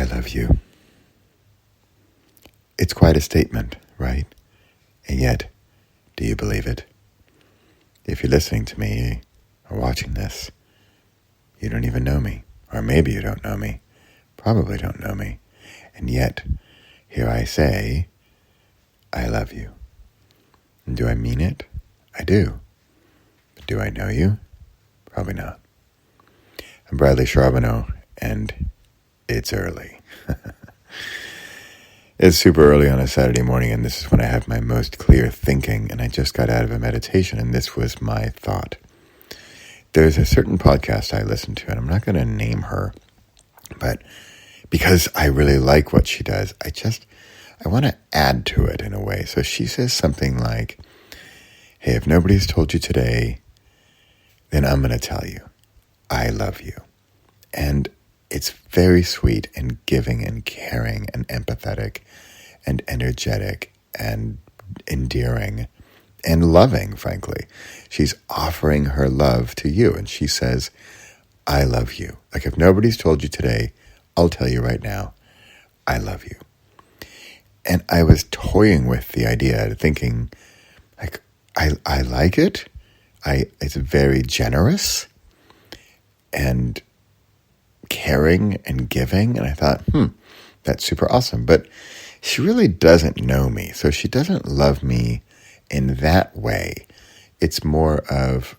love you. It's quite a statement, right? And yet, do you believe it? If you're listening to me or watching this, you don't even know me. Or maybe you don't know me. Probably don't know me. And yet, here I say, I love you. And do I mean it? I do. But do I know you? Probably not. I'm Bradley Charbonneau, and it's early. It's super early on a Saturday morning, and this is when I have my most clear thinking, and I just got out of a meditation, and this was my thought. There's a certain podcast I listen to, and I'm not going to name her, but because I really like what she does, I want to add to it in a way. So she says something like, hey, if nobody's told you today, then I'm going to tell you, I love you. And it's very sweet and giving and caring and empathetic and energetic and endearing and loving, frankly. She's offering her love to you, and she says, I love you. Like, if nobody's told you today, I'll tell you right now, I love you. And I was toying with the idea, thinking, like, I like it. It's very generous and caring and giving. And I thought, that's super awesome. But she really doesn't know me. So she doesn't love me in that way. It's more of,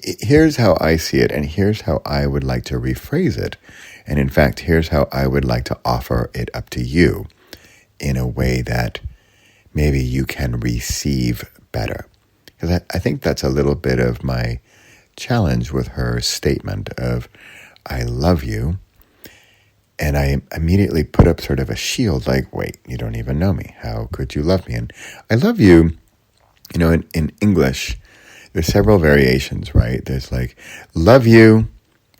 here's how I see it, and here's how I would like to rephrase it. And in fact, here's how I would like to offer it up to you in a way that maybe you can receive better. Because I think that's a little bit of my challenge with her statement of, I love you. And I immediately put up sort of a shield, like, wait, you don't even know me. How could you love me? And I love you, in English, there's several variations, right? There's like, love you,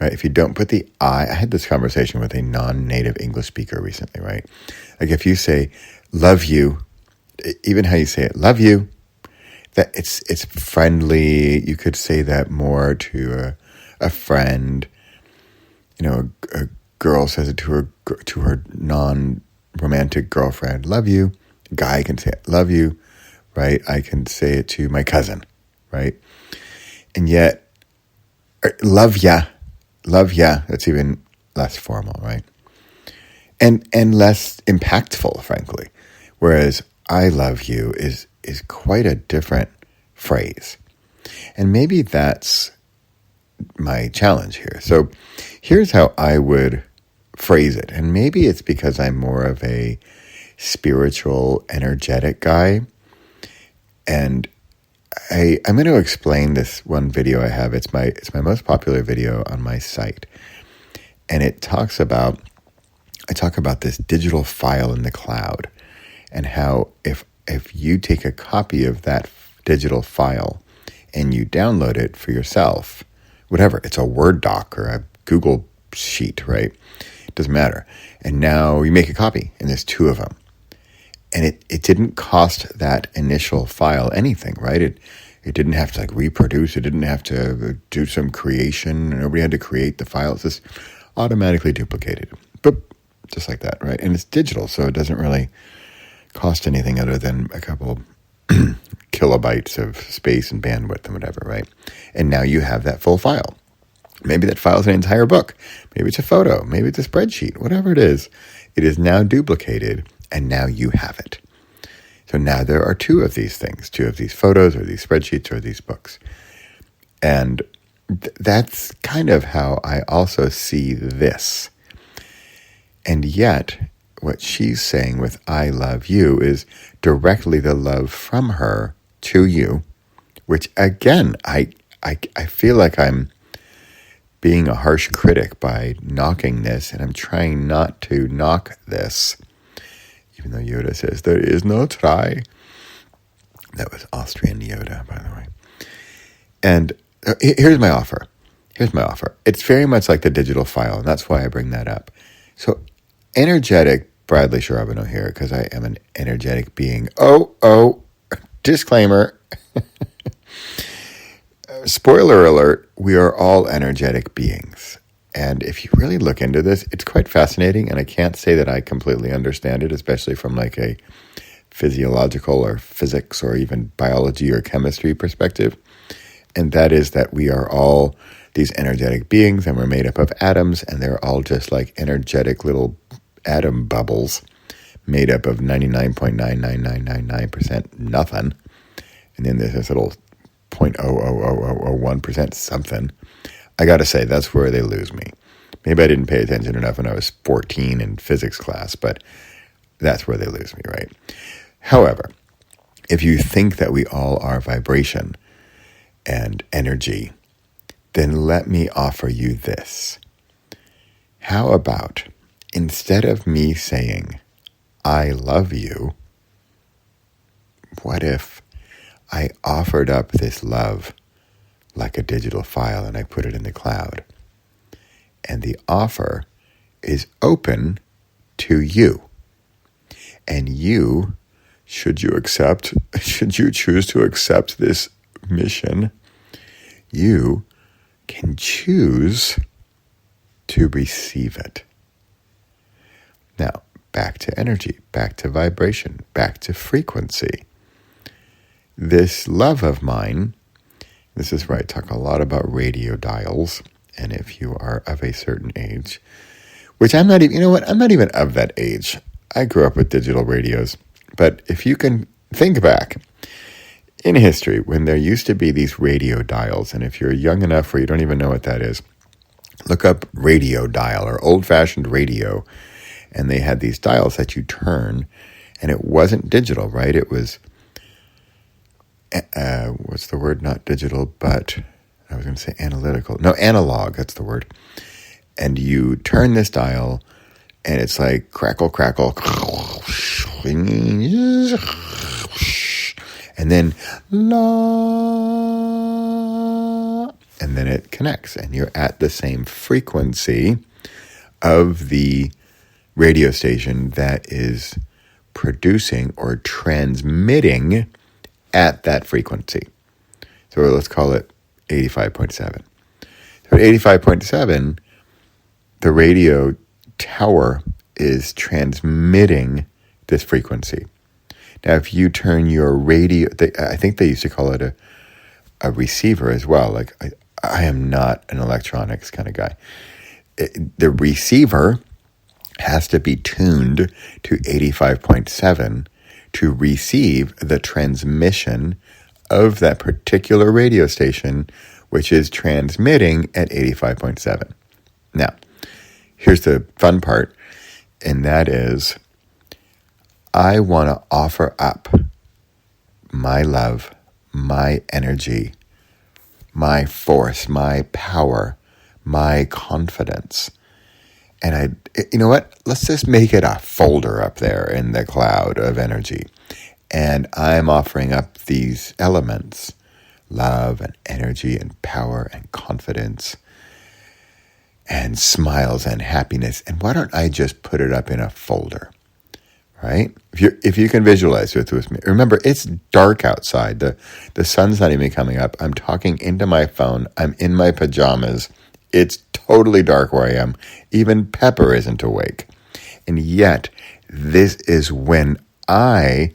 right? If you don't put the I had this conversation with a non-native English speaker recently, right? Like if you say, love you, even how you say it, love you, that it's friendly. You could say that more to a friend. A girl says it to her non-romantic girlfriend, love you. A guy can say it, love you, right? I can say it to my cousin, right? And yet, love ya, that's even less formal, right? And less impactful, frankly. Whereas I love you is quite a different phrase. And maybe that's my challenge here. So here's how I would phrase it. And maybe it's because I'm more of a spiritual, energetic guy. And I'm going to explain this one video I have. It's my most popular video on my site. And I talk about this digital file in the cloud and how if you take a copy of that digital file and you download it for yourself, whatever, it's a Word doc or a Google sheet, right? It doesn't matter. And now you make a copy, and there's two of them. And it didn't cost that initial file anything, right? It didn't have to reproduce. It didn't have to do some creation. Nobody had to create the file. It's just automatically duplicated. Boop, just like that, right? And it's digital, so it doesn't really cost anything other than a couple kilobytes of space and bandwidth and whatever, right? And now you have that full file. Maybe that file is an entire book. Maybe it's a photo. Maybe it's a spreadsheet. Whatever it is now duplicated, and now you have it. So now there are two of these things, two of these photos or these spreadsheets or these books. And that's kind of how I also see this. And yet, what she's saying with I love you is directly the love from her to you, which again, I feel like I'm being a harsh critic by knocking this, and I'm trying not to knock this, even though Yoda says there is no try. That was Austrian Yoda, by the way. And here's my offer. It's very much like the digital file, and that's why I bring that up. So energetic Bradley Charbonneau here, because I am an energetic being. Oh, disclaimer. Spoiler alert, we are all energetic beings. And if you really look into this, it's quite fascinating. And I can't say that I completely understand it, especially from like a physiological or physics or even biology or chemistry perspective. And that is that we are all these energetic beings, and we're made up of atoms, and they're all just like energetic little atom bubbles made up of 99.99999% nothing. And then there's this little 0.00001% something. I got to say, that's where they lose me. Maybe I didn't pay attention enough when I was 14 in physics class, but that's where they lose me, right? However, if you think that we all are vibration and energy, then let me offer you this. How about, instead of me saying, I love you, what if I offered up this love like a digital file and I put it in the cloud? And the offer is open to you. And you, should you choose to accept this mission, you can choose to receive it. Now, back to energy, back to vibration, back to frequency. This love of mine, this is where I talk a lot about radio dials. And if you are of a certain age, which I'm not even, I'm not even of that age. I grew up with digital radios. But if you can think back in history, when there used to be these radio dials, and if you're young enough where you don't even know what that is, look up radio dial or old-fashioned radio, and they had these dials that you turn, and it wasn't digital, right? It was, what's the word? Not digital, but I was going to say analytical. No, analog, that's the word. And you turn this dial, and it's like crackle, crackle, and then la, and then it connects, and you're at the same frequency of the radio station that is producing or transmitting at that frequency. So let's call it 85.7. So at 85.7, the radio tower is transmitting this frequency. Now, if you turn your radio, I think they used to call it a receiver as well. Like, I am not an electronics kind of guy. The receiver has to be tuned to 85.7 to receive the transmission of that particular radio station, which is transmitting at 85.7. Now, here's the fun part, and that is, I want to offer up my love, my energy, my force, my power, my confidence. And you know what? Let's just make it a folder up there in the cloud of energy. And I'm offering up these elements, love and energy and power and confidence and smiles and happiness. And why don't I just put it up in a folder, right? If you can visualize it with me. Remember, it's dark outside. The sun's not even coming up. I'm talking into my phone. I'm in my pajamas. It's totally dark where I am. Even Pepper isn't awake. And yet, this is when I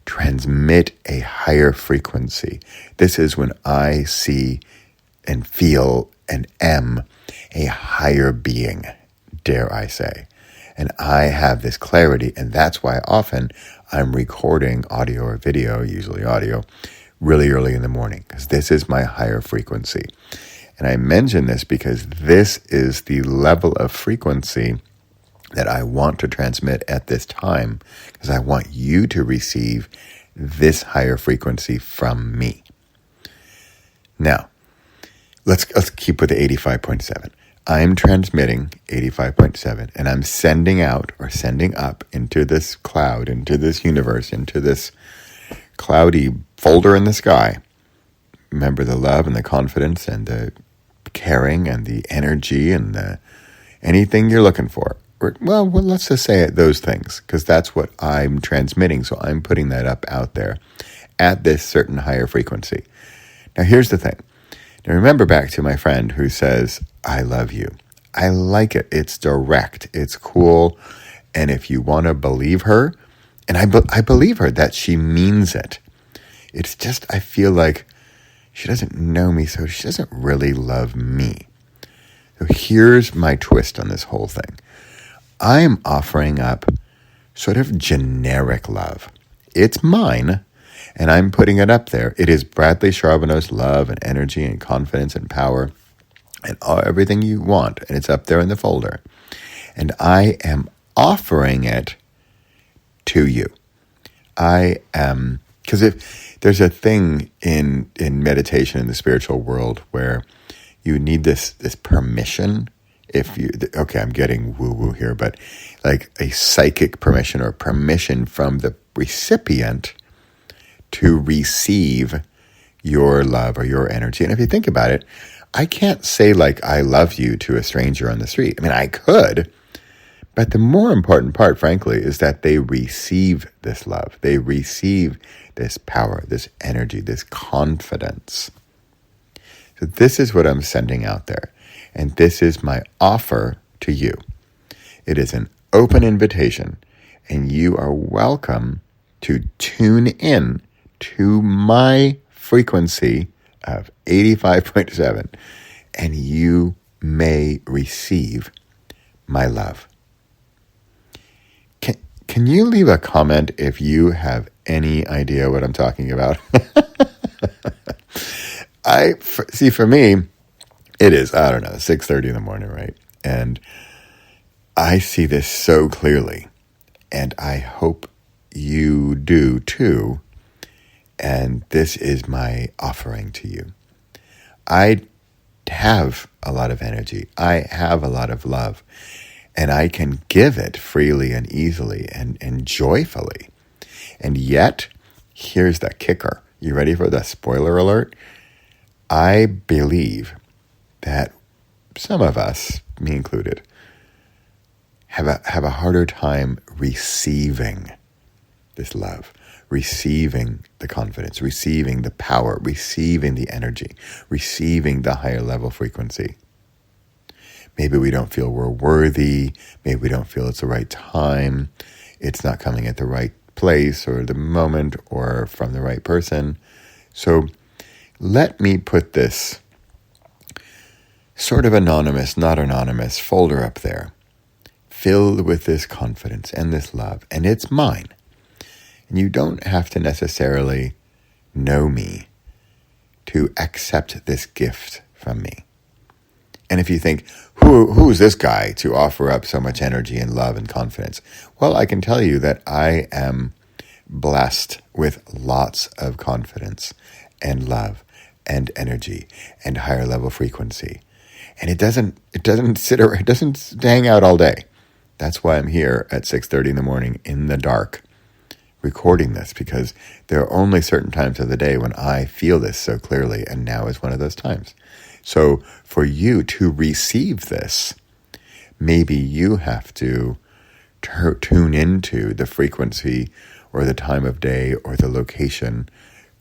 transmit a higher frequency. This is when I see and feel and am a higher being, dare I say. And I have this clarity, and that's why often I'm recording audio or video, usually audio, really early in the morning, because this is my higher frequency. And I mention this because this is the level of frequency that I want to transmit at this time, because I want you to receive this higher frequency from me. Now, let's keep with the 85.7. I'm transmitting 85.7, and I'm sending out or sending up into this cloud, into this universe, into this cloudy folder in the sky. Remember the love and the confidence and the caring and the energy and the anything you're looking for. Well, let's just say those things, because that's what I'm transmitting. So I'm putting that up out there at this certain higher frequency. Now, here's the thing. Now, remember back to my friend who says, I love you. I like it. It's direct. It's cool. And if you want to believe her, and I believe her that she means it. It's just, I feel like she doesn't know me, so she doesn't really love me. So here's my twist on this whole thing. I'm offering up sort of generic love. It's mine, and I'm putting it up there. It is Bradley Charbonneau's love and energy and confidence and power and everything you want, and it's up there in the folder. And I am offering it to you. I am, because if there's a thing in meditation in the spiritual world where you need this permission. Okay, I'm getting woo-woo here, but like a psychic permission or permission from the recipient to receive your love or your energy. And if you think about it, I can't say like I love you to a stranger on the street. I mean, I could, but the more important part, frankly, is that they receive this love. They receive this power, this energy, this confidence. So this is what I'm sending out there. And this is my offer to you. It is an open invitation, and you are welcome to tune in to my frequency of 85.7, and you may receive my love. Can you leave a comment if you have any idea what I'm talking about? For me, it is, 6:30 in the morning, right? And I see this so clearly, and I hope you do too. And this is my offering to you. I have a lot of energy. I have a lot of love, and I can give it freely and easily and joyfully. And yet, here's the kicker. You ready for the spoiler alert? I believe that some of us, me included, have a harder time receiving this love, receiving the confidence, receiving the power, receiving the energy, receiving the higher level frequency. Maybe we don't feel we're worthy. Maybe we don't feel it's the right time. It's not coming at the right place or the moment or from the right person. So let me put this sort of anonymous, not anonymous folder up there, filled with this confidence and this love, and it's mine. And you don't have to necessarily know me to accept this gift from me. And if you think, who is this guy to offer up so much energy and love and confidence? Well, I can tell you that I am blessed with lots of confidence and love and energy and higher level frequency. And it doesn't hang out all day. That's why I'm here at 6:30 in the morning in the dark recording this, because there are only certain times of the day when I feel this so clearly, and now is one of those times. So for you to receive this, maybe you have to tune into the frequency or the time of day or the location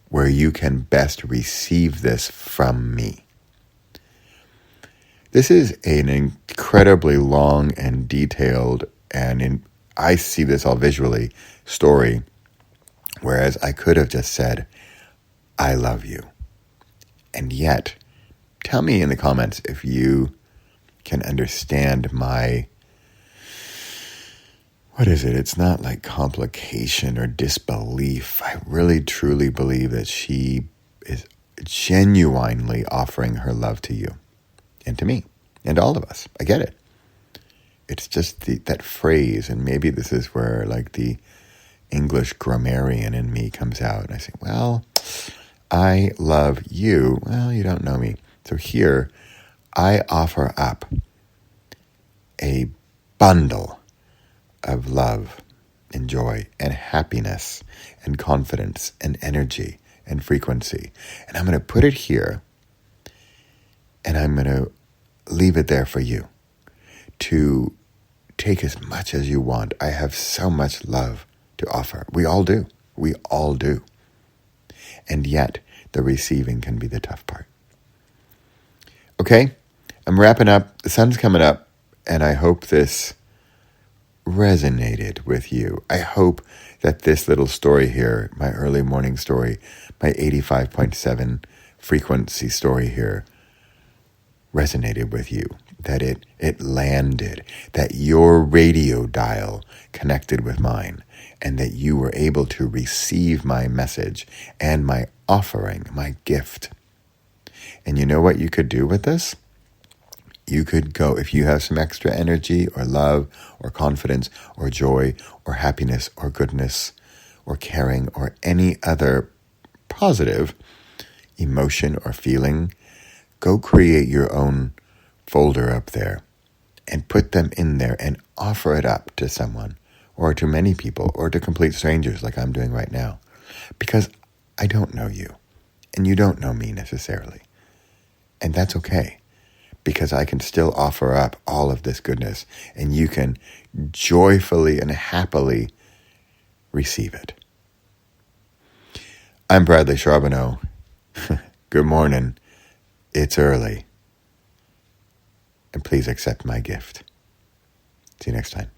where you can best receive this from me. This is an incredibly long and detailed, and I see this all visually, story, whereas I could have just said, I love you. And yet, tell me in the comments if you can understand my, what is it? It's not like complication or disbelief. I really, truly believe that she is genuinely offering her love to you and to me and all of us. I get it. It's just that phrase, and maybe this is where like the English grammarian in me comes out. And I say, well, I love you. Well, you don't know me. So here, I offer up a bundle of love and joy and happiness and confidence and energy and frequency. And I'm going to put it here, and I'm going to leave it there for you to take as much as you want. I have so much love to offer. We all do. We all do. And yet, the receiving can be the tough part. Okay? I'm wrapping up. The sun's coming up, and I hope this resonated with you. I hope that this little story here, my early morning story, my 85.7 frequency story here, resonated with you, that it landed, that your radio dial connected with mine, and that you were able to receive my message and my offering, my gift. And you know what you could do with this? You could go, if you have some extra energy or love or confidence or joy or happiness or goodness or caring or any other positive emotion or feeling, go create your own folder up there and put them in there and offer it up to someone or to many people or to complete strangers like I'm doing right now. Because I don't know you and you don't know me necessarily. And that's okay, because I can still offer up all of this goodness and you can joyfully and happily receive it. I'm Bradley Charbonneau. Good morning. It's early. And please accept my gift. See you next time.